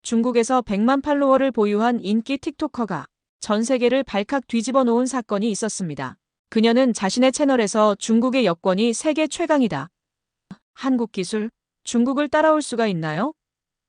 중국에서 100만 팔로워를 보유한 인기 틱토커가 전 세계를 발칵 뒤집어 놓은 사건이 있었습니다. 그녀는 자신의 채널에서 중국의 여권이 세계 최강이다. 한국 기술, 중국을 따라올 수가 있나요?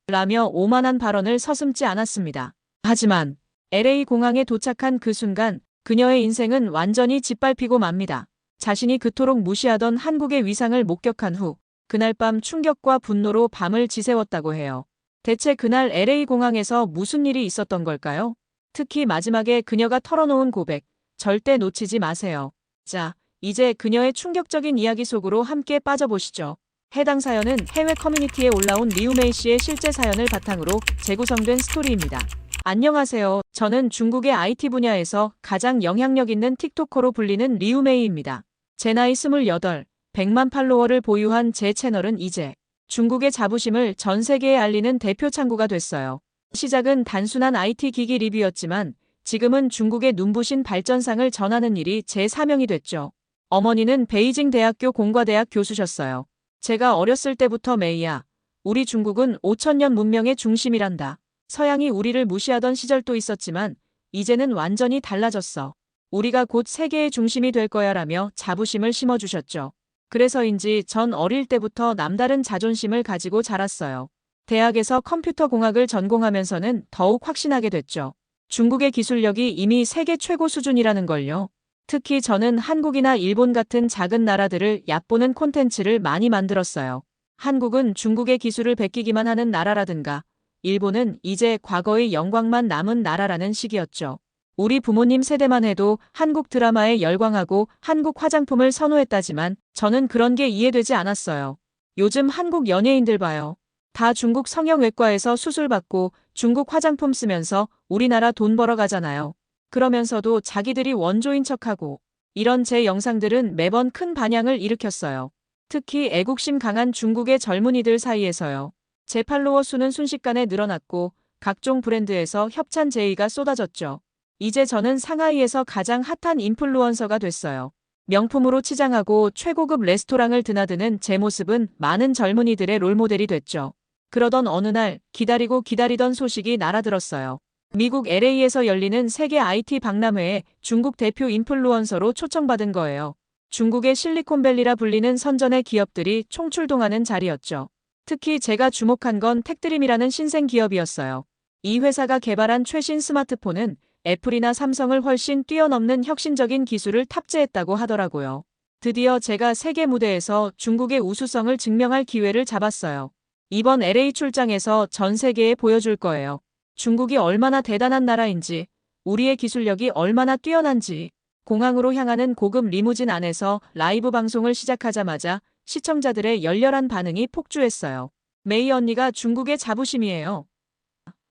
라며 오만한 발언을 서슴지 않았습니다. 하지만 LA 공항에 도착한 그 순간 그녀의 인생은 완전히 짓밟히고 맙니다. 자신이 그토록 무시하던 한국의 위상을 목격한 후 그날 밤 충격과 분노로 밤을 지새웠다고 해요. 대체 그날 LA 공항에서 무슨 일이 있었던 걸까요? 특히 마지막에 그녀가 털어놓은 고백, 절대 놓치지 마세요. 자, 이제 그녀의 충격적인 이야기 속으로 함께 빠져보시죠. 해당 사연은 해외 커뮤니티에 올라온 리우메이 씨의 실제 사연을 바탕으로 재구성된 스토리입니다. 안녕하세요. 저는 중국의 IT 분야에서 가장 영향력 있는 틱토커로 불리는 리우메이입니다. 제 나이 28, 100만 팔로워를 보유한 제 채널은 이제 중국의 자부심을 전 세계에 알리는 대표 창구가 됐어요. 시작은 단순한 IT 기기 리뷰였지만 지금은 중국의 눈부신 발전상을 전하는 일이 제 사명이 됐죠. 어머니는 베이징 대학교 공과대학 교수셨어요. 제가 어렸을 때부터 메이야, 우리 중국은 5천년 문명의 중심이란다. 서양이 우리를 무시하던 시절도 있었지만 이제는 완전히 달라졌어. 우리가 곧 세계의 중심이 될 거야라며 자부심을 심어주셨죠. 그래서인지 전 어릴 때부터 남다른 자존심을 가지고 자랐어요. 대학에서 컴퓨터 공학을 전공하면서는 더욱 확신하게 됐죠. 중국의 기술력이 이미 세계 최고 수준이라는 걸요. 특히 저는 한국이나 일본 같은 작은 나라들을 얕보는 콘텐츠를 많이 만들었어요. 한국은 중국의 기술을 베끼기만 하는 나라라든가 일본은 이제 과거의 영광만 남은 나라라는 식이었죠. 우리 부모님 세대만 해도 한국 드라마에 열광하고 한국 화장품을 선호했다지만 저는 그런 게 이해되지 않았어요. 요즘 한국 연예인들 봐요. 다 중국 성형외과에서 수술받고 중국 화장품 쓰면서 우리나라 돈 벌어 가잖아요. 그러면서도 자기들이 원조인 척하고 이런 제 영상들은 매번 큰 반향을 일으켰어요. 특히 애국심 강한 중국의 젊은이들 사이에서요. 제 팔로워 수는 순식간에 늘어났고 각종 브랜드에서 협찬 제의가 쏟아졌죠. 이제 저는 상하이에서 가장 핫한 인플루언서가 됐어요. 명품으로 치장하고 최고급 레스토랑을 드나드는 제 모습은 많은 젊은이들의 롤모델이 됐죠. 그러던 어느 날 기다리던 소식이 날아들었어요. 미국 LA에서 열리는 세계 IT 박람회에 중국 대표 인플루언서로 초청받은 거예요. 중국의 실리콘밸리라 불리는 선전의 기업들이 총출동하는 자리였죠. 특히 제가 주목한 건 택드림이라는 신생 기업이었어요. 이 회사가 개발한 최신 스마트폰은 애플이나 삼성을 훨씬 뛰어넘는 혁신적인 기술을 탑재했다고 하더라고요. 드디어 제가 세계 무대에서 중국의 우수성을 증명할 기회를 잡았어요. 이번 LA 출장에서 전 세계에 보여줄 거예요. 중국이 얼마나 대단한 나라인지, 우리의 기술력이 얼마나 뛰어난지. 공항으로 향하는 고급 리무진 안에서 라이브 방송을 시작하자마자 시청자들의 열렬한 반응이 폭주했어요. 메이 언니가 중국의 자부심이에요.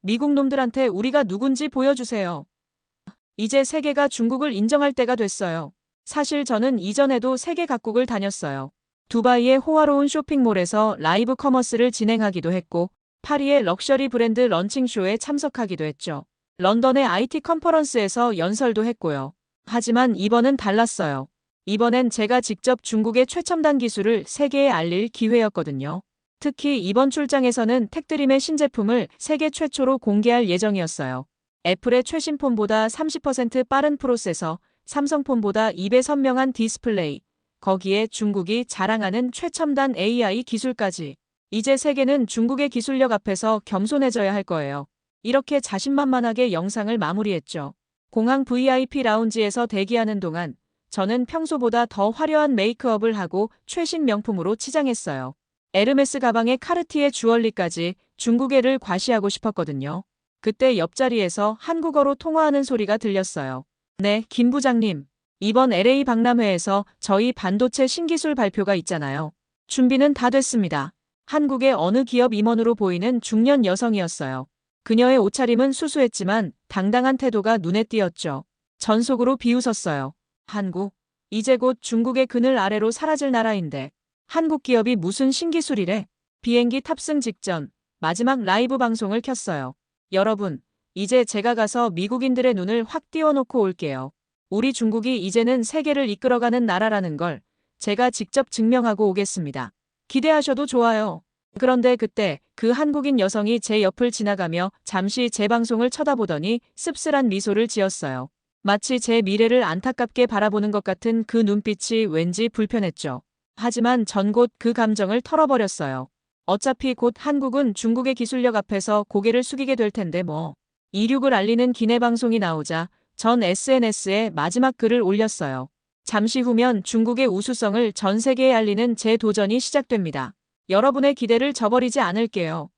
미국 놈들한테 우리가 누군지 보여주세요. 이제 세계가 중국을 인정할 때가 됐어요. 사실 저는 이전에도 세계 각국을 다녔어요. 두바이의 호화로운 쇼핑몰에서 라이브 커머스를 진행하기도 했고 파리의 럭셔리 브랜드 런칭쇼에 참석하기도 했죠. 런던의 IT 컨퍼런스에서 연설도 했고요. 하지만 이번은 달랐어요. 이번엔 제가 직접 중국의 최첨단 기술을 세계에 알릴 기회였거든요. 특히 이번 출장에서는 택드림의 신제품을 세계 최초로 공개할 예정이었어요. 애플의 최신 폰보다 30% 빠른 프로세서, 삼성폰보다 2배 선명한 디스플레이, 거기에 중국이 자랑하는 최첨단 AI 기술까지. 이제 세계는 중국의 기술력 앞에서 겸손해져야 할 거예요. 이렇게 자신만만하게 영상을 마무리했죠. 공항 VIP 라운지에서 대기하는 동안 저는 평소보다 더 화려한 메이크업을 하고 최신 명품으로 치장했어요. 에르메스 가방에 카르티에 주얼리까지 중국애를 과시하고 싶었거든요. 그때 옆자리에서 한국어로 통화하는 소리가 들렸어요. 네, 김 부장님. 이번 LA 박람회에서 저희 반도체 신기술 발표가 있잖아요. 준비는 다 됐습니다. 한국의 어느 기업 임원으로 보이는 중년 여성이었어요. 그녀의 옷차림은 수수했지만 당당한 태도가 눈에 띄었죠. 전속으로 비웃었어요. 한국, 이제 곧 중국의 그늘 아래로 사라질 나라인데 한국 기업이 무슨 신기술이래? 비행기 탑승 직전 마지막 라이브 방송을 켰어요. 여러분, 이제 제가 가서 미국인들의 눈을 확 띄워놓고 올게요. 우리 중국이 이제는 세계를 이끌어가는 나라라는 걸 제가 직접 증명하고 오겠습니다. 기대하셔도 좋아요. 그런데 그때 그 한국인 여성이 제 옆을 지나가며 잠시 제 방송을 쳐다보더니 씁쓸한 미소를 지었어요. 마치 제 미래를 안타깝게 바라보는 것 같은 그 눈빛이 왠지 불편했죠. 하지만 전 곧 그 감정을 털어버렸어요. 어차피 곧 한국은 중국의 기술력 앞에서 고개를 숙이게 될 텐데 뭐. 이륙을 알리는 기내 방송이 나오자 전 SNS에 마지막 글을 올렸어요. 잠시 후면 중국의 우수성을 전 세계에 알리는 제 도전이 시작됩니다. 여러분의 기대를 저버리지 않을게요.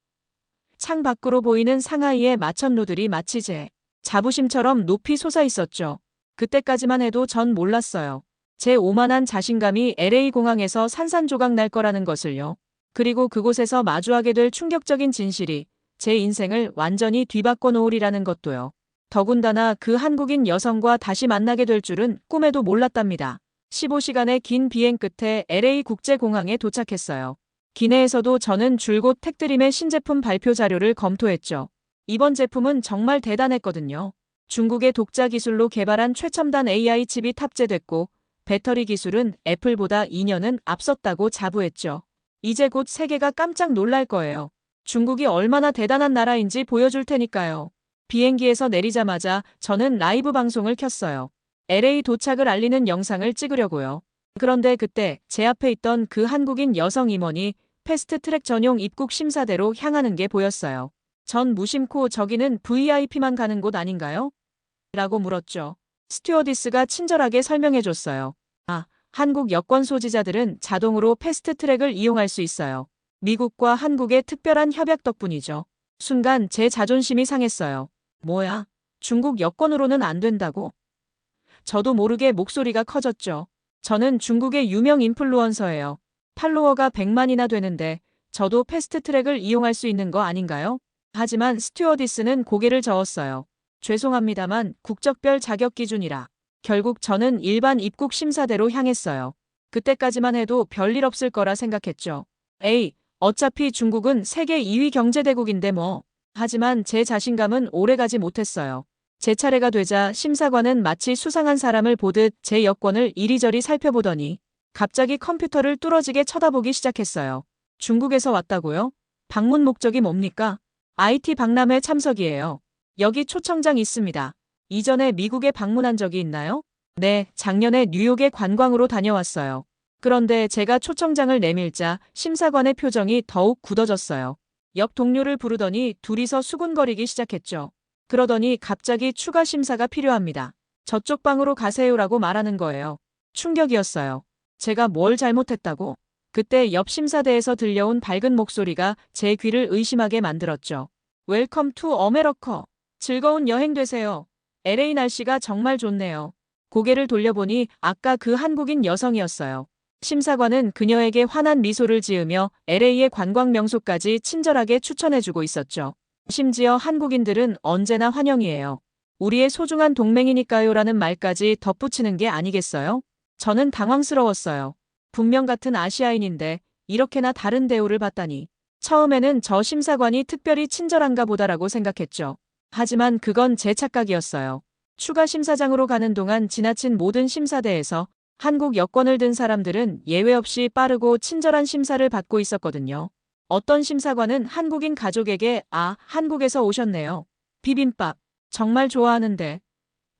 창 밖으로 보이는 상하이의 마천루들이 마치 제 자부심처럼 높이 솟아 있었죠. 그때까지만 해도 전 몰랐어요. 제 오만한 자신감이 LA 공항에서 산산조각 날 거라는 것을요. 그리고 그곳에서 마주하게 될 충격적인 진실이 제 인생을 완전히 뒤바꿔 놓으리라는 것도요. 더군다나 그 한국인 여성과 다시 만나게 될 줄은 꿈에도 몰랐답니다. 15시간의 긴 비행 끝에 LA 국제공항에 도착했어요. 기내에서도 저는 줄곧 택드림의 신제품 발표 자료를 검토했죠. 이번 제품은 정말 대단했거든요. 중국의 독자 기술로 개발한 최첨단 AI 칩이 탑재됐고 배터리 기술은 애플보다 2년은 앞섰다고 자부했죠. 이제 곧 세계가 깜짝 놀랄 거예요. 중국이 얼마나 대단한 나라인지 보여줄 테니까요. 비행기에서 내리자마자 저는 라이브 방송을 켰어요. LA 도착을 알리는 영상을 찍으려고요. 그런데 그때 제 앞에 있던 그 한국인 여성 임원이 패스트트랙 전용 입국 심사대로 향하는 게 보였어요. 전 무심코 저기는 VIP만 가는 곳 아닌가요? 라고 물었죠. 스튜어디스가 친절하게 설명해줬어요. 아, 한국 여권 소지자들은 자동으로 패스트트랙을 이용할 수 있어요. 미국과 한국의 특별한 협약 덕분이죠. 순간 제 자존심이 상했어요. 뭐야? 중국 여권으로는 안 된다고? 저도 모르게 목소리가 커졌죠. 저는 중국의 유명 인플루언서예요. 팔로워가 100만이나 되는데 저도 패스트트랙을 이용할 수 있는 거 아닌가요? 하지만 스튜어디스는 고개를 저었어요. 죄송합니다만 국적별 자격 기준이라. 결국 저는 일반 입국 심사대로 향했어요. 그때까지만 해도 별일 없을 거라 생각했죠. 에이, 어차피 중국은 세계 2위 경제대국인데 뭐. 하지만 제 자신감은 오래가지 못했어요. 제 차례가 되자 심사관은 마치 수상한 사람을 보듯 제 여권을 이리저리 살펴보더니 갑자기 컴퓨터를 뚫어지게 쳐다보기 시작했어요. 중국에서 왔다고요? 방문 목적이 뭡니까? IT 박람회 참석이에요. 여기 초청장 있습니다. 이전에 미국에 방문한 적이 있나요? 네, 작년에 뉴욕에 관광으로 다녀왔어요. 그런데 제가 초청장을 내밀자 심사관의 표정이 더욱 굳어졌어요. 옆 동료를 부르더니 둘이서 수군거리기 시작했죠. 그러더니 갑자기 추가 심사가 필요합니다. 저쪽 방으로 가세요라고 말하는 거예요. 충격이었어요. 제가 뭘 잘못했다고? 그때 옆 심사대에서 들려온 밝은 목소리가 제 귀를 의심하게 만들었죠. 웰컴 투 어메러커. 즐거운 여행 되세요. LA 날씨가 정말 좋네요. 고개를 돌려보니 아까 그 한국인 여성이었어요. 심사관은 그녀에게 환한 미소를 지으며 LA의 관광 명소까지 친절하게 추천해주고 있었죠. 심지어 한국인들은 언제나 환영이에요. 우리의 소중한 동맹이니까요라는 말까지 덧붙이는 게 아니겠어요? 저는 당황스러웠어요. 분명 같은 아시아인인데 이렇게나 다른 대우를 받다니. 처음에는 저 심사관이 특별히 친절한가 보다라고 생각했죠. 하지만 그건 제 착각이었어요. 추가 심사장으로 가는 동안 지나친 모든 심사대에서 한국 여권을 든 사람들은 예외 없이 빠르고 친절한 심사를 받고 있었거든요. 어떤 심사관은 한국인 가족에게 한국에서 오셨네요. 비빔밥 정말 좋아하는데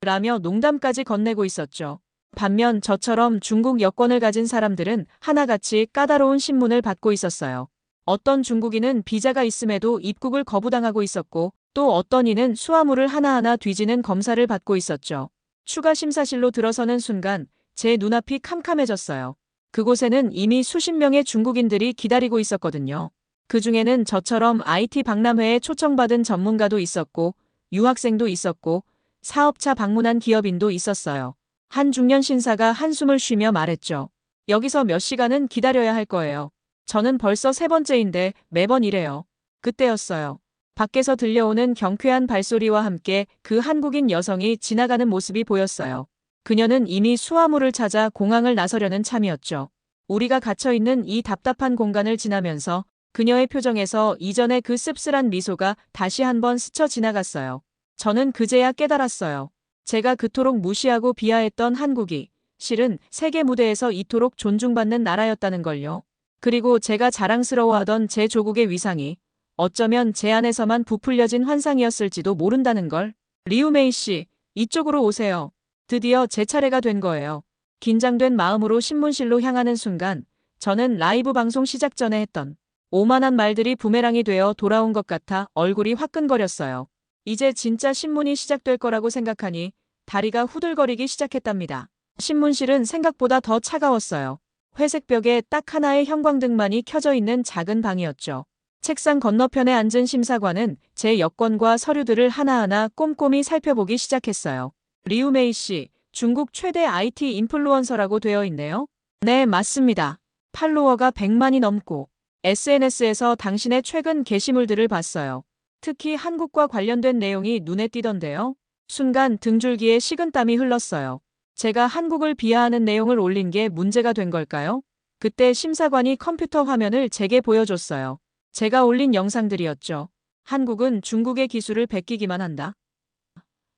라며 농담까지 건네고 있었죠. 반면 저처럼 중국 여권을 가진 사람들은 하나같이 까다로운 신문을 받고 있었어요. 어떤 중국인은 비자가 있음에도 입국을 거부당하고 있었고 또 어떤 이는 수화물을 하나하나 뒤지는 검사를 받고 있었죠. 추가 심사실로 들어서는 순간 제 눈앞이 캄캄해졌어요. 그곳에는 이미 수십 명의 중국인들이 기다리고 있었거든요. 그 중에는 저처럼 IT 박람회에 초청받은 전문가도 있었고 유학생도 있었고 사업차 방문한 기업인도 있었어요. 한 중년 신사가 한숨을 쉬며 말했죠. 여기서 몇 시간은 기다려야 할 거예요. 저는 벌써 세 번째인데 매번 이래요. 그때였어요. 밖에서 들려오는 경쾌한 발소리와 함께 그 한국인 여성이 지나가는 모습이 보였어요. 그녀는 이미 수화물을 찾아 공항을 나서려는 참이었죠. 우리가 갇혀있는 이 답답한 공간을 지나면서 그녀의 표정에서 이전의 그 씁쓸한 미소가 다시 한번 스쳐 지나갔어요. 저는 그제야 깨달았어요. 제가 그토록 무시하고 비하했던 한국이 실은 세계 무대에서 이토록 존중받는 나라였다는 걸요. 그리고 제가 자랑스러워하던 제 조국의 위상이 어쩌면 제 안에서만 부풀려진 환상이었을지도 모른다는 걸. 리우메이 씨, 이쪽으로 오세요. 드디어 제 차례가 된 거예요. 긴장된 마음으로 신문실로 향하는 순간 저는 라이브 방송 시작 전에 했던 오만한 말들이 부메랑이 되어 돌아온 것 같아 얼굴이 화끈거렸어요. 이제 진짜 신문이 시작될 거라고 생각하니 다리가 후들거리기 시작했답니다. 신문실은 생각보다 더 차가웠어요. 회색 벽에 딱 하나의 형광등만이 켜져 있는 작은 방이었죠. 책상 건너편에 앉은 심사관은 제 여권과 서류들을 하나하나 꼼꼼히 살펴보기 시작했어요. 리우메이 씨, 중국 최대 IT 인플루언서라고 되어 있네요. 네, 맞습니다. 팔로워가 100만이 넘고 SNS에서 당신의 최근 게시물들을 봤어요. 특히 한국과 관련된 내용이 눈에 띄던데요. 순간 등줄기에 식은땀이 흘렀어요. 제가 한국을 비하하는 내용을 올린 게 문제가 된 걸까요? 그때 심사관이 컴퓨터 화면을 제게 보여줬어요. 제가 올린 영상들이었죠. 한국은 중국의 기술을 베끼기만 한다.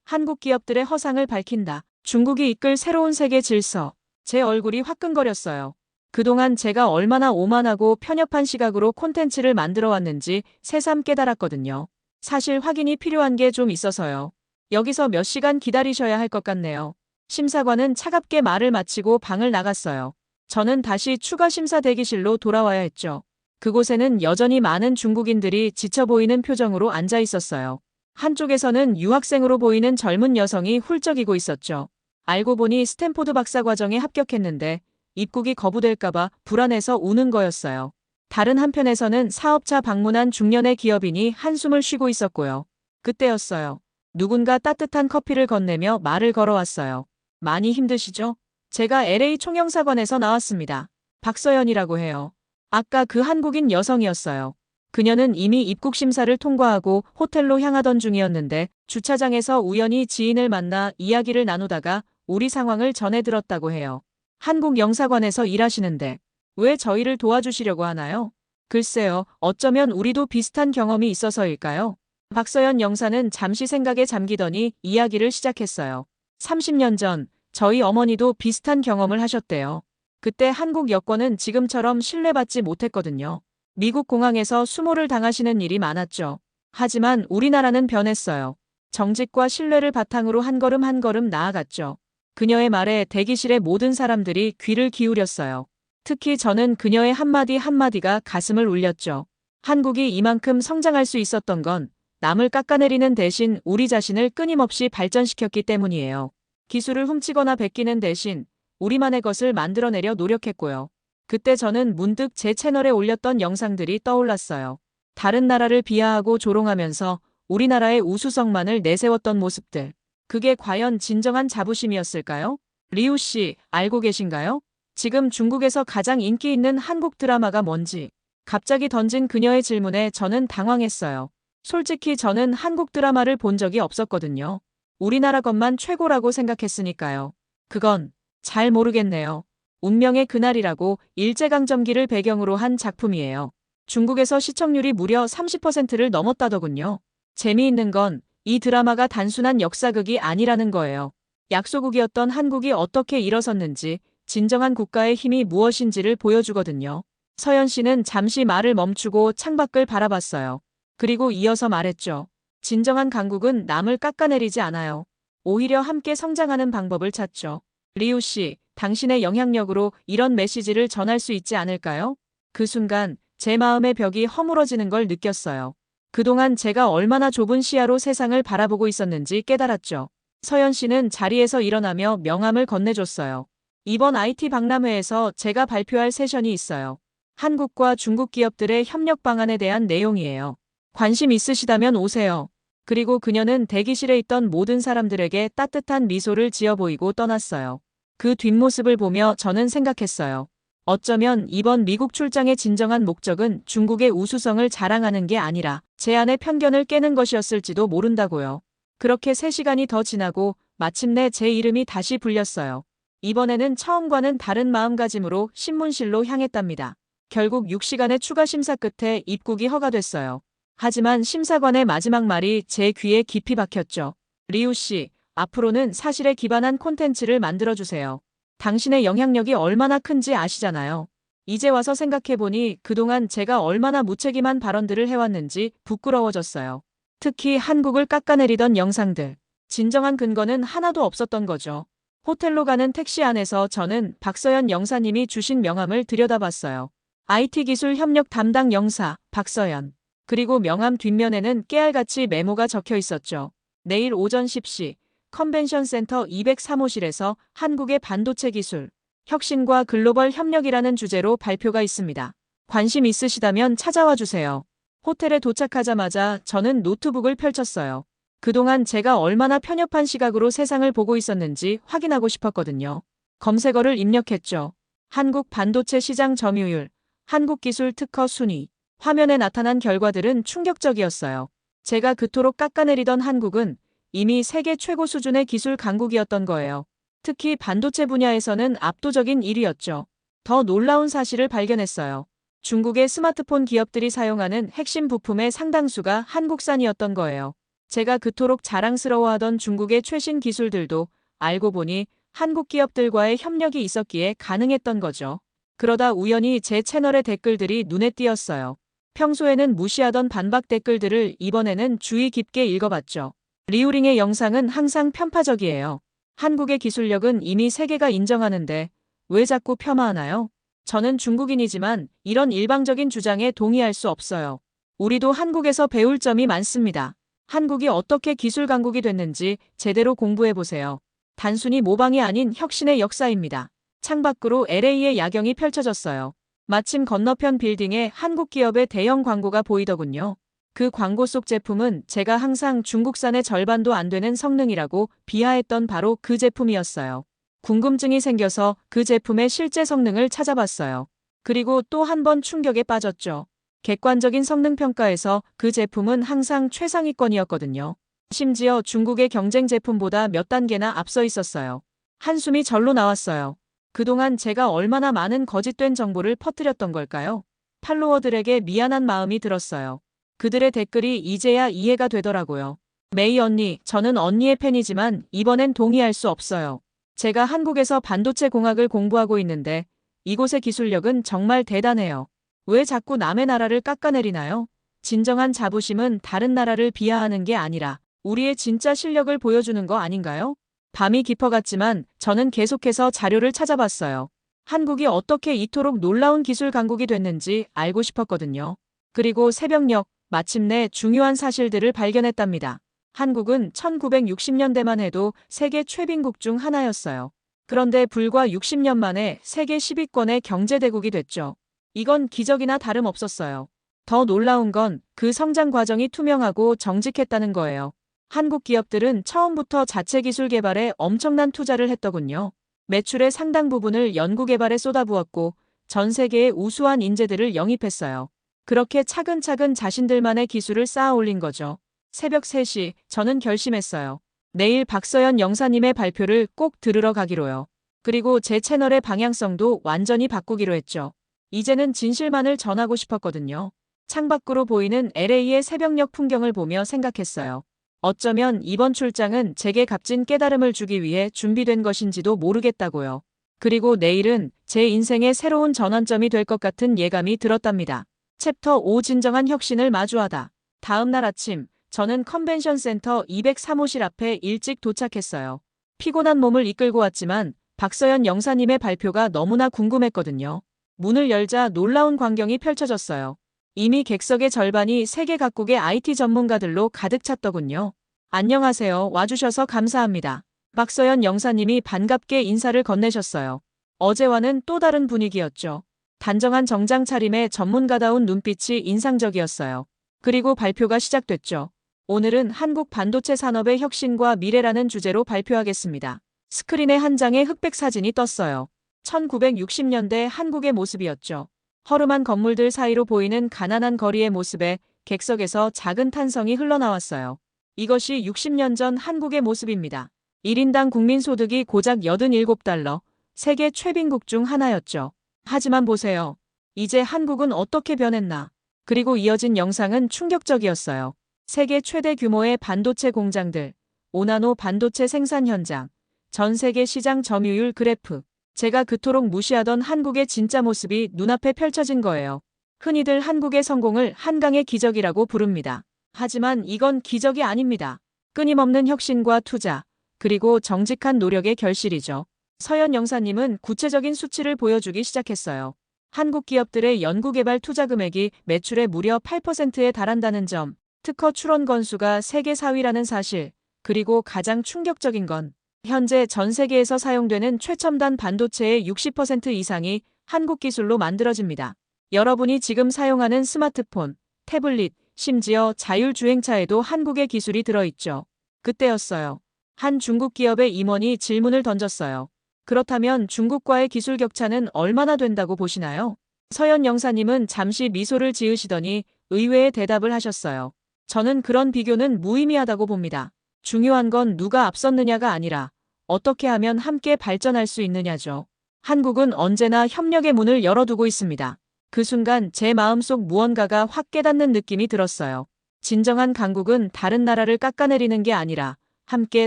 한국 기업들의 허상을 밝힌다. 중국이 이끌 새로운 세계 질서. 제 얼굴이 화끈거렸어요. 그동안 제가 얼마나 오만하고 편협한 시각으로 콘텐츠를 만들어 왔는지 새삼 깨달았거든요. 사실 확인이 필요한 게 좀 있어서요. 여기서 몇 시간 기다리셔야 할 것 같네요. 심사관은 차갑게 말을 마치고 방을 나갔어요. 저는 다시 추가 심사 대기실로 돌아와야 했죠. 그곳에는 여전히 많은 중국인들이 지쳐 보이는 표정으로 앉아 있었어요. 한쪽에서는 유학생으로 보이는 젊은 여성이 훌쩍이고 있었죠. 알고 보니 스탠포드 박사과정에 합격했는데 입국이 거부될까봐 불안해서 우는 거였어요. 다른 한편에서는 사업차 방문한 중년의 기업인이 한숨을 쉬고 있었고요. 그때였어요. 누군가 따뜻한 커피를 건네며 말을 걸어왔어요. 많이 힘드시죠? 제가 LA 총영사관에서 나왔습니다. 박서연이라고 해요. 아까 그 한국인 여성이었어요. 그녀는 이미 입국 심사를 통과하고 호텔로 향하던 중이었는데 주차장에서 우연히 지인을 만나 이야기를 나누다가 우리 상황을 전해 들었다고 해요. 한국 영사관에서 일하시는데 왜 저희를 도와주시려고 하나요? 글쎄요, 어쩌면 우리도 비슷한 경험이 있어서일까요? 박서연 영사는 잠시 생각에 잠기더니 이야기를 시작했어요. 30년 전 저희 어머니도 비슷한 경험을 하셨대요. 그때 한국 여권은 지금처럼 신뢰받지 못했거든요. 미국 공항에서 수모를 당하시는 일이 많았죠. 하지만 우리나라는 변했어요. 정직과 신뢰를 바탕으로 한 걸음 한 걸음 나아갔죠. 그녀의 말에 대기실의 모든 사람들이 귀를 기울였어요. 특히 저는 그녀의 한마디 한마디가 가슴을 울렸죠. 한국이 이만큼 성장할 수 있었던 건 남을 깎아내리는 대신 우리 자신을 끊임없이 발전시켰기 때문이에요. 기술을 훔치거나 베끼는 대신 우리만의 것을 만들어내려 노력했고요. 그때 저는 문득 제 채널에 올렸던 영상들이 떠올랐어요. 다른 나라를 비하하고 조롱하면서 우리나라의 우수성만을 내세웠던 모습들. 그게 과연 진정한 자부심이었을까요? 리우 씨, 알고 계신가요? 지금 중국에서 가장 인기 있는 한국 드라마가 뭔지. 갑자기 던진 그녀의 질문에 저는 당황했어요. 솔직히 저는 한국 드라마를 본 적이 없었거든요. 우리나라 것만 최고라고 생각했으니까요. 그건 잘 모르겠네요. 운명의 그날이라고 일제강점기를 배경으로 한 작품이에요. 중국에서 시청률이 무려 30%를 넘었다더군요. 재미있는 건 이 드라마가 단순한 역사극이 아니라는 거예요. 약소국이었던 한국이 어떻게 일어섰는지, 진정한 국가의 힘이 무엇인지를 보여주거든요. 서연 씨는 잠시 말을 멈추고 창밖을 바라봤어요. 그리고 이어서 말했죠. 진정한 강국은 남을 깎아내리지 않아요. 오히려 함께 성장하는 방법을 찾죠. 리우 씨, 당신의 영향력으로 이런 메시지를 전할 수 있지 않을까요? 그 순간 제 마음의 벽이 허물어지는 걸 느꼈어요. 그동안 제가 얼마나 좁은 시야로 세상을 바라보고 있었는지 깨달았죠. 서연 씨는 자리에서 일어나며 명함을 건네줬어요. 이번 IT 박람회에서 제가 발표할 세션이 있어요. 한국과 중국 기업들의 협력 방안에 대한 내용이에요. 관심 있으시다면 오세요. 그리고 그녀는 대기실에 있던 모든 사람들에게 따뜻한 미소를 지어 보이고 떠났어요. 그 뒷모습을 보며 저는 생각했어요. 어쩌면 이번 미국 출장의 진정한 목적은 중국의 우수성을 자랑하는 게 아니라 제 안의 편견을 깨는 것이었을지도 모른다고요. 그렇게 3시간이 더 지나고 마침내 제 이름이 다시 불렸어요. 이번에는 처음과는 다른 마음가짐으로 신문실로 향했답니다. 결국 6시간의 추가 심사 끝에 입국이 허가됐어요. 하지만 심사관의 마지막 말이 제 귀에 깊이 박혔죠. 리우 씨, 앞으로는 사실에 기반한 콘텐츠를 만들어주세요. 당신의 영향력이 얼마나 큰지 아시잖아요. 이제 와서 생각해보니 그동안 제가 얼마나 무책임한 발언들을 해왔는지 부끄러워졌어요. 특히 한국을 깎아내리던 영상들. 진정한 근거는 하나도 없었던 거죠. 호텔로 가는 택시 안에서 저는 박서연 영사님이 주신 명함을 들여다봤어요. IT 기술 협력 담당 영사 박서연. 그리고 명함 뒷면에는 깨알같이 메모가 적혀 있었죠. 내일 오전 10시 컨벤션 센터 203호실에서 한국의 반도체 기술, 혁신과 글로벌 협력이라는 주제로 발표가 있습니다. 관심 있으시다면 찾아와 주세요. 호텔에 도착하자마자 저는 노트북을 펼쳤어요. 그동안 제가 얼마나 편협한 시각으로 세상을 보고 있었는지 확인하고 싶었거든요. 검색어를 입력했죠. 한국 반도체 시장 점유율, 한국 기술 특허 순위. 화면에 나타난 결과들은 충격적이었어요. 제가 그토록 깎아내리던 한국은 이미 세계 최고 수준의 기술 강국이었던 거예요. 특히 반도체 분야에서는 압도적인 1위였죠. 더 놀라운 사실을 발견했어요. 중국의 스마트폰 기업들이 사용하는 핵심 부품의 상당수가 한국산이었던 거예요. 제가 그토록 자랑스러워하던 중국의 최신 기술들도 알고 보니 한국 기업들과의 협력이 있었기에 가능했던 거죠. 그러다 우연히 제 채널의 댓글들이 눈에 띄었어요. 평소에는 무시하던 반박 댓글들을 이번에는 주의 깊게 읽어봤죠. 리우링의 영상은 항상 편파적이에요. 한국의 기술력은 이미 세계가 인정하는데 왜 자꾸 폄하하나요? 저는 중국인이지만 이런 일방적인 주장에 동의할 수 없어요. 우리도 한국에서 배울 점이 많습니다. 한국이 어떻게 기술 강국이 됐는지 제대로 공부해보세요. 단순히 모방이 아닌 혁신의 역사입니다. 창밖으로 LA의 야경이 펼쳐졌어요. 마침 건너편 빌딩에 한국 기업의 대형 광고가 보이더군요. 그 광고 속 제품은 제가 항상 중국산의 절반도 안 되는 성능이라고 비하했던 바로 그 제품이었어요. 궁금증이 생겨서 그 제품의 실제 성능을 찾아봤어요. 그리고 또 한 번 충격에 빠졌죠. 객관적인 성능 평가에서 그 제품은 항상 최상위권이었거든요. 심지어 중국의 경쟁 제품보다 몇 단계나 앞서 있었어요. 한숨이 절로 나왔어요. 그동안 제가 얼마나 많은 거짓된 정보를 퍼뜨렸던 걸까요? 팔로워들에게 미안한 마음이 들었어요. 그들의 댓글이 이제야 이해가 되더라고요. 메이 언니, 저는 언니의 팬이지만 이번엔 동의할 수 없어요. 제가 한국에서 반도체 공학을 공부하고 있는데 이곳의 기술력은 정말 대단해요. 왜 자꾸 남의 나라를 깎아내리나요? 진정한 자부심은 다른 나라를 비하하는 게 아니라 우리의 진짜 실력을 보여주는 거 아닌가요? 밤이 깊어갔지만 저는 계속해서 자료를 찾아봤어요. 한국이 어떻게 이토록 놀라운 기술 강국이 됐는지 알고 싶었거든요. 그리고 새벽녘 마침내 중요한 사실들을 발견했답니다. 한국은 1960년대만 해도 세계 최빈국 중 하나였어요. 그런데 불과 60년 만에 세계 10위권의 경제대국이 됐죠. 이건 기적이나 다름없었어요. 더 놀라운 건 그 성장 과정이 투명하고 정직했다는 거예요. 한국 기업들은 처음부터 자체 기술 개발에 엄청난 투자를 했더군요. 매출의 상당 부분을 연구개발에 쏟아부었고 전 세계의 우수한 인재들을 영입했어요. 그렇게 차근차근 자신들만의 기술을 쌓아 올린 거죠. 새벽 3시 저는 결심했어요. 내일 박서연 영사님의 발표를 꼭 들으러 가기로요. 그리고 제 채널의 방향성도 완전히 바꾸기로 했죠. 이제는 진실만을 전하고 싶었거든요. 창밖으로 보이는 LA의 새벽녘 풍경을 보며 생각했어요. 어쩌면 이번 출장은 제게 값진 깨달음을 주기 위해 준비된 것인지도 모르겠다고요. 그리고 내일은 제 인생의 새로운 전환점이 될 것 같은 예감이 들었답니다. 챕터 5 진정한 혁신을 마주하다. 다음 날 아침, 저는 컨벤션 센터 203호실 앞에 일찍 도착했어요. 피곤한 몸을 이끌고 왔지만 박서연 영사님의 발표가 너무나 궁금했거든요. 문을 열자 놀라운 광경이 펼쳐졌어요. 이미 객석의 절반이 세계 각국의 IT 전문가들로 가득 찼더군요. 안녕하세요. 와주셔서 감사합니다. 박서연 영사님이 반갑게 인사를 건네셨어요. 어제와는 또 다른 분위기였죠. 단정한 정장 차림에 전문가다운 눈빛이 인상적이었어요. 그리고 발표가 시작됐죠. 오늘은 한국 반도체 산업의 혁신과 미래라는 주제로 발표하겠습니다. 스크린에 한 장의 흑백 사진이 떴어요. 1960년대 한국의 모습이었죠. 허름한 건물들 사이로 보이는 가난한 거리의 모습에 객석에서 작은 탄성이 흘러나왔어요. 이것이 60년 전 한국의 모습입니다. 1인당 국민소득이 고작 87달러, 세계 최빈국 중 하나였죠. 하지만 보세요. 이제 한국은 어떻게 변했나. 그리고 이어진 영상은 충격적이었어요. 세계 최대 규모의 반도체 공장들, 5나노 반도체 생산 현장, 전 세계 시장 점유율 그래프. 제가 그토록 무시하던 한국의 진짜 모습이 눈앞에 펼쳐진 거예요. 흔히들 한국의 성공을 한강의 기적이라고 부릅니다. 하지만 이건 기적이 아닙니다. 끊임없는 혁신과 투자, 그리고 정직한 노력의 결실이죠. 서현 영사님은 구체적인 수치를 보여주기 시작했어요. 한국 기업들의 연구개발 투자 금액이 매출의 무려 8%에 달한다는 점, 특허 출원 건수가 세계 4위라는 사실, 그리고 가장 충격적인 건 현재 전 세계에서 사용되는 최첨단 반도체의 60% 이상이 한국 기술로 만들어집니다. 여러분이 지금 사용하는 스마트폰, 태블릿, 심지어 자율주행차에도 한국의 기술이 들어있죠. 그때였어요. 한 중국 기업의 임원이 질문을 던졌어요. 그렇다면 중국과의 기술 격차는 얼마나 된다고 보시나요? 서현 영사님은 잠시 미소를 지으시더니 의외의 대답을 하셨어요. 저는 그런 비교는 무의미하다고 봅니다. 중요한 건 누가 앞섰느냐가 아니라 어떻게 하면 함께 발전할 수 있느냐죠. 한국은 언제나 협력의 문을 열어두고 있습니다. 그 순간 제 마음속 무언가가 확 깨닫는 느낌이 들었어요. 진정한 강국은 다른 나라를 깎아내리는 게 아니라 함께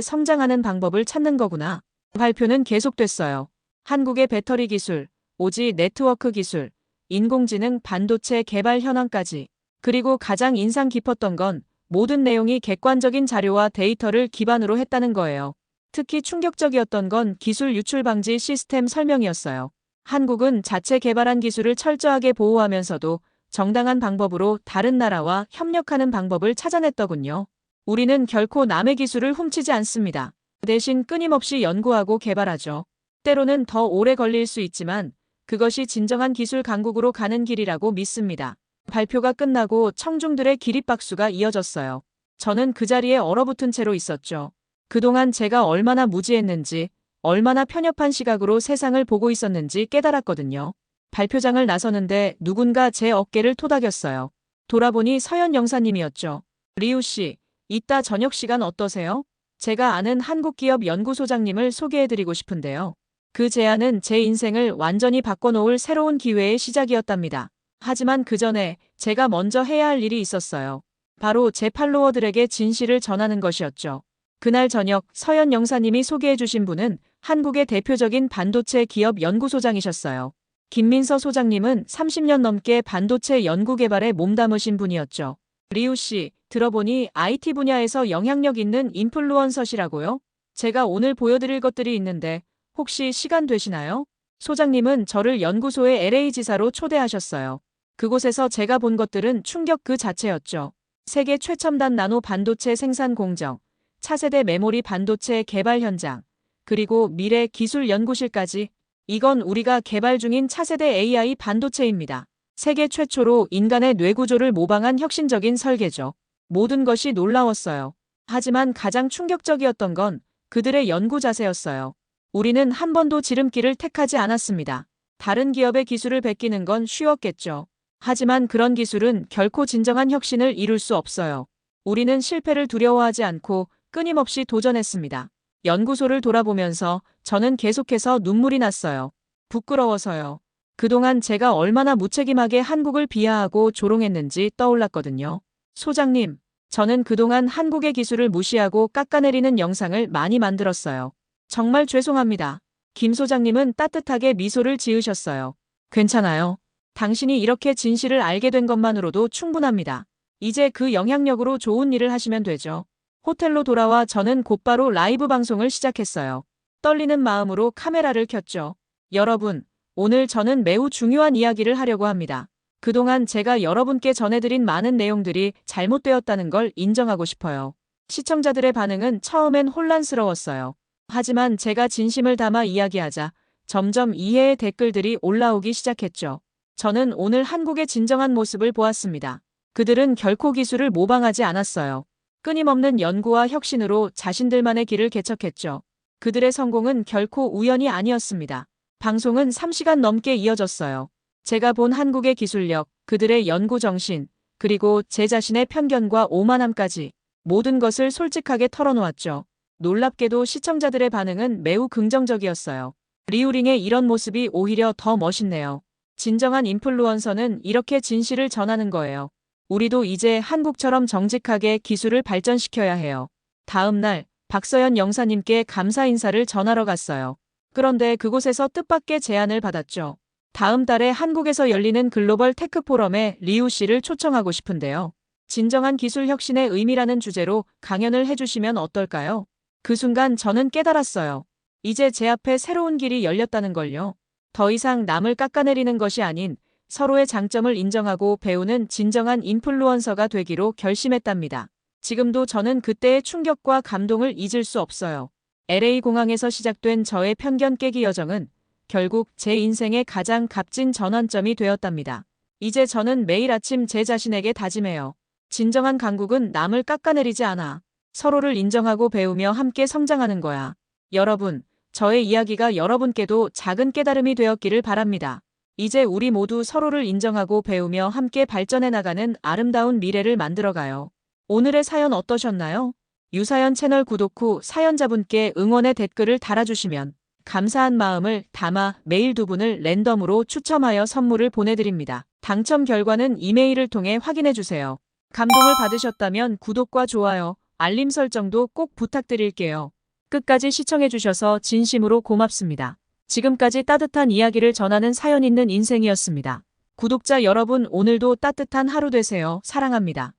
성장하는 방법을 찾는 거구나. 발표는 계속됐어요. 한국의 배터리 기술, 오지 네트워크 기술, 인공지능 반도체 개발 현황까지. 그리고 가장 인상 깊었던 건 모든 내용이 객관적인 자료와 데이터를 기반으로 했다는 거예요. 특히 충격적이었던 건 기술 유출 방지 시스템 설명이었어요. 한국은 자체 개발한 기술을 철저하게 보호하면서도 정당한 방법으로 다른 나라와 협력하는 방법을 찾아냈더군요. 우리는 결코 남의 기술을 훔치지 않습니다. 대신 끊임없이 연구하고 개발하죠. 때로는 더 오래 걸릴 수 있지만 그것이 진정한 기술 강국으로 가는 길이라고 믿습니다. 발표가 끝나고 청중들의 기립박수가 이어졌어요. 저는 그 자리에 얼어붙은 채로 있었죠. 그동안 제가 얼마나 무지했는지, 얼마나 편협한 시각으로 세상을 보고 있었는지 깨달았거든요. 발표장을 나서는데 누군가 제 어깨를 토닥였어요. 돌아보니 서현 영사님이었죠. 리우 씨, 이따 저녁 시간 어떠세요? 제가 아는 한국기업 연구소장님을 소개해드리고 싶은데요. 그 제안은 제 인생을 완전히 바꿔놓을 새로운 기회의 시작이었답니다. 하지만 그 전에 제가 먼저 해야 할 일이 있었어요. 바로 제 팔로워들에게 진실을 전하는 것이었죠. 그날 저녁 서현 영사님이 소개해주신 분은 한국의 대표적인 반도체 기업 연구소장이셨어요. 김민서 소장님은 30년 넘게 반도체 연구 개발에 몸담으신 분이었죠. 리우 씨, 들어보니 IT 분야에서 영향력 있는 인플루언서시라고요? 제가 오늘 보여드릴 것들이 있는데 혹시 시간 되시나요? 소장님은 저를 연구소의 LA 지사로 초대하셨어요. 그곳에서 제가 본 것들은 충격 그 자체였죠. 세계 최첨단 나노 반도체 생산 공정, 차세대 메모리 반도체 개발 현장, 그리고 미래 기술 연구실까지. 이건 우리가 개발 중인 차세대 AI 반도체입니다. 세계 최초로 인간의 뇌구조를 모방한 혁신적인 설계죠. 모든 것이 놀라웠어요. 하지만 가장 충격적이었던 건 그들의 연구 자세였어요. 우리는 한 번도 지름길을 택하지 않았습니다. 다른 기업의 기술을 베끼는 건 쉬웠겠죠. 하지만 그런 기술은 결코 진정한 혁신을 이룰 수 없어요. 우리는 실패를 두려워하지 않고 끊임없이 도전했습니다. 연구소를 돌아보면서 저는 계속해서 눈물이 났어요. 부끄러워서요. 그동안 제가 얼마나 무책임하게 한국을 비하하고 조롱했는지 떠올랐거든요. 소장님, 저는 그동안 한국의 기술을 무시하고 깎아내리는 영상을 많이 만들었어요. 정말 죄송합니다. 김 소장님은 따뜻하게 미소를 지으셨어요. 괜찮아요. 당신이 이렇게 진실을 알게 된 것만으로도 충분합니다. 이제 그 영향력으로 좋은 일을 하시면 되죠. 호텔로 돌아와 저는 곧바로 라이브 방송을 시작했어요. 떨리는 마음으로 카메라를 켰죠. 여러분, 오늘 저는 매우 중요한 이야기를 하려고 합니다. 그동안 제가 여러분께 전해드린 많은 내용들이 잘못되었다는 걸 인정하고 싶어요. 시청자들의 반응은 처음엔 혼란스러웠어요. 하지만 제가 진심을 담아 이야기하자 점점 이해의 댓글들이 올라오기 시작했죠. 저는 오늘 한국의 진정한 모습을 보았습니다. 그들은 결코 기술을 모방하지 않았어요. 끊임없는 연구와 혁신으로 자신들만의 길을 개척했죠. 그들의 성공은 결코 우연이 아니었습니다. 방송은 3시간 넘게 이어졌어요. 제가 본 한국의 기술력, 그들의 연구 정신, 그리고 제 자신의 편견과 오만함까지 모든 것을 솔직하게 털어놓았죠. 놀랍게도 시청자들의 반응은 매우 긍정적이었어요. 리우링의 이런 모습이 오히려 더 멋있네요. 진정한 인플루언서는 이렇게 진실을 전하는 거예요. 우리도 이제 한국처럼 정직하게 기술을 발전시켜야 해요. 다음 날 박서연 영사님께 감사 인사를 전하러 갔어요. 그런데 그곳에서 뜻밖의 제안을 받았죠. 다음 달에 한국에서 열리는 글로벌 테크 포럼에 리우 씨를 초청하고 싶은데요. 진정한 기술 혁신의 의미라는 주제로 강연을 해주시면 어떨까요? 그 순간 저는 깨달았어요. 이제 제 앞에 새로운 길이 열렸다는 걸요. 더 이상 남을 깎아내리는 것이 아닌 서로의 장점을 인정하고 배우는 진정한 인플루언서가 되기로 결심했답니다. 지금도 저는 그때의 충격과 감동을 잊을 수 없어요. LA 공항에서 시작된 저의 편견 깨기 여정은 결국 제 인생의 가장 값진 전환점이 되었답니다. 이제 저는 매일 아침 제 자신에게 다짐해요. 진정한 강국은 남을 깎아내리지 않아. 서로를 인정하고 배우며 함께 성장하는 거야. 여러분, 저의 이야기가 여러분께도 작은 깨달음이 되었기를 바랍니다. 이제 우리 모두 서로를 인정하고 배우며 함께 발전해 나가는 아름다운 미래를 만들어가요. 오늘의 사연 어떠셨나요? 유사연 채널 구독 후 사연자분께 응원의 댓글을 달아주시면 감사한 마음을 담아 매일 2분을 랜덤으로 추첨하여 선물을 보내드립니다. 당첨 결과는 이메일을 통해 확인해주세요. 감동을 받으셨다면 구독과 좋아요, 알림 설정도 꼭 부탁드릴게요. 끝까지 시청해주셔서 진심으로 고맙습니다. 지금까지 따뜻한 이야기를 전하는 사연 있는 인생이었습니다. 구독자 여러분, 오늘도 따뜻한 하루 되세요. 사랑합니다.